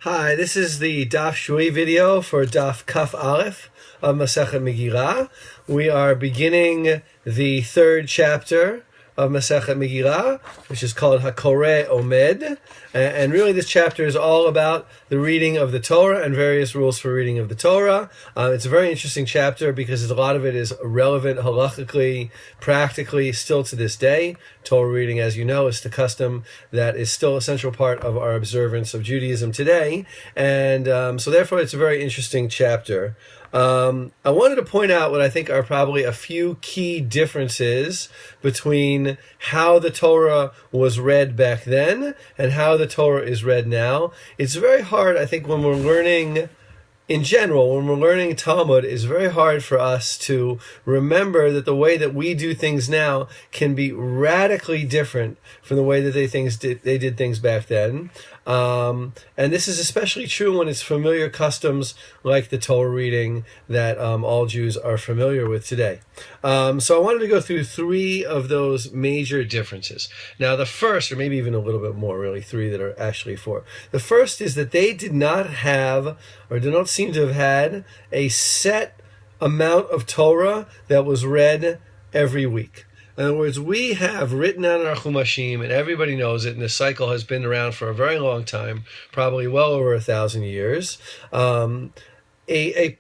Hi, this is the Daf Shevui video for Daf Kaf Aleph of Masechet Megillah. We are beginning the third chapter of Masechet Megillah, which is called HaKoreh Omed. And really this chapter is all about the reading of the Torah and various rules for reading of the Torah. It's a very interesting chapter because a lot of it is relevant halachically, practically, still to this day. Torah reading, as you know, is the custom that is still a central part of our observance of Judaism today. And so therefore it's a very interesting chapter. I wanted to point out what I think are probably a few key differences between how the Torah was read back then and how the Torah is read now. It's very hard, I think, when we're learning in general, when we're learning Talmud, it's very hard for us to remember that the way that we do things now can be radically different from the way that they did things back then. And this is especially true when it's familiar customs like the Torah reading that all Jews are familiar with today. So I wanted to go through three of those major differences. Now the first, or maybe even a little bit more, really three that are actually four. The first is that they did not have, or do not seem to have had, a set amount of Torah that was read every week. In other words, we have written down in our Chumashim, and everybody knows it, and this cycle has been around for a very long time, probably well over 1,000 years, a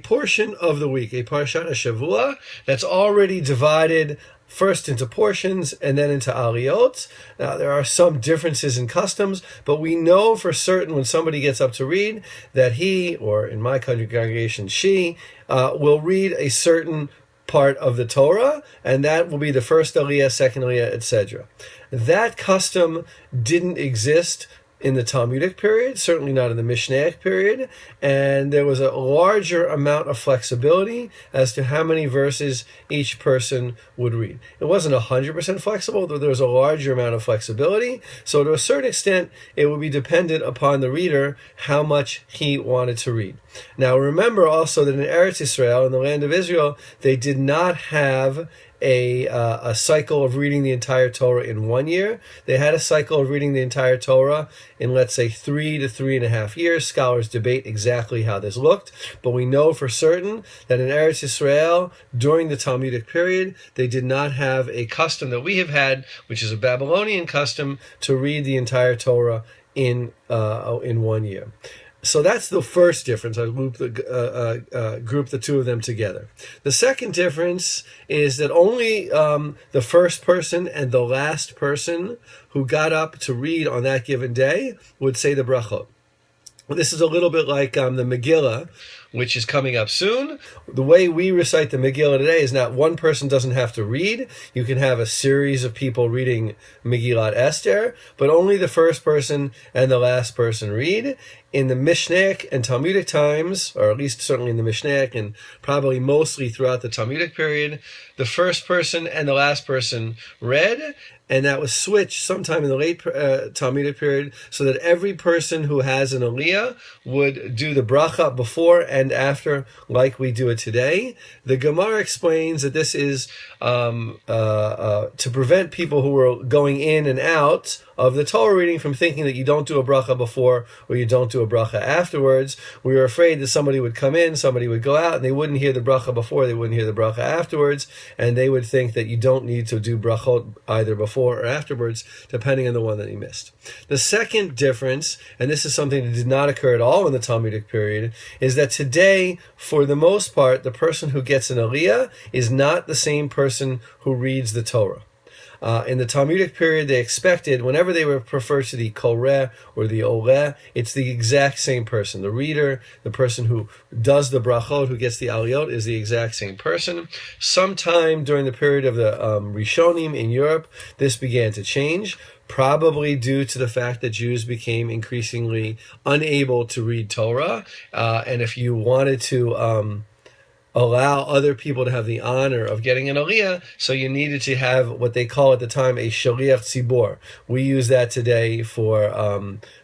portion of the week, a Parshat Shevui, that's already divided first into portions and then into aliyot. Now, there are some differences in customs, but we know for certain when somebody gets up to read that he, or in my congregation, she, will read a certain part of the Torah, and that will be the first aliyah, second aliyah, etc. That custom didn't exist in the Talmudic period, certainly not in the Mishnaic period, and there was a larger amount of flexibility as to how many verses each person would read. It wasn't 100% flexible, though there was a larger amount of flexibility, so to a certain extent, it would be dependent upon the reader how much he wanted to read. Now remember also that in Eretz Israel, in the land of Israel, they did not have a cycle of reading the entire Torah in 1 year. They had a cycle of reading the entire Torah in, let's say, 3 to 3.5 years. Scholars debate exactly how this looked, but we know for certain that in Eretz Israel, during the Talmudic period, they did not have a custom that we have had, which is a Babylonian custom, to read the entire Torah in 1 year. So that's the first difference. I group the two of them together. The second difference is that only the first person and the last person who got up to read on that given day would say the brachot. Well, this is a little bit like the Megillah, which is coming up soon. The way we recite the Megillah today is not one person doesn't have to read. You can have a series of people reading Megillat Esther, but only the first person and the last person read. In the Mishnaic and Talmudic times, or at least certainly in the Mishnaic and probably mostly throughout the Talmudic period, the first person and the last person read, and that was switched sometime in the late Talmudic period so that every person who has an aliyah would do the bracha before and after like we do it today. The Gemara explains that this is to prevent people who are going in and out of the Torah reading from thinking that you don't do a bracha before or you don't do a bracha afterwards. We were afraid that somebody would come in, somebody would go out, and they wouldn't hear the bracha before, they wouldn't hear the bracha afterwards, and they would think that you don't need to do brachot either before or afterwards, depending on the one that you missed. The second difference, and this is something that did not occur at all in the Talmudic period, is that today, for the most part, the person who gets an aliyah is not the same person who reads the Torah. In the Talmudic period, they expected, whenever they were referred to the Koreh or the Oleh, it's the exact same person. The reader, the person who does the brachot, who gets the aliyot, is the exact same person. Sometime during the period of the Rishonim in Europe, this began to change, probably due to the fact that Jews became increasingly unable to read Torah. And if you wanted to allow other people to have the honor of getting an aliyah, so you needed to have what they call at the time a shaliach tzibor. We use that today for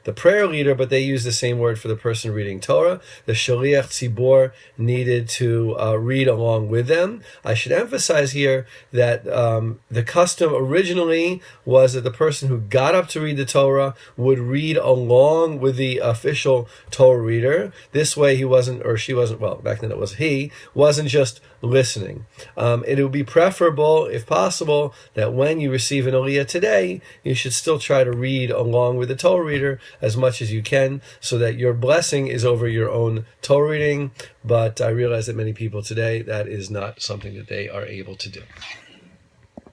the prayer leader, but they use the same word for the person reading Torah. The shaliach tzibor needed to read along with them. I should emphasize here that the custom originally was that the person who got up to read the Torah would read along with the official Torah reader. This way he wasn't, or she wasn't, well, back then it was he, wasn't just listening. It would be preferable, if possible, that when you receive an aliyah today, you should still try to read along with the Torah reader as much as you can, so that your blessing is over your own Torah reading. But I realize that many people today, that is not something that they are able to do.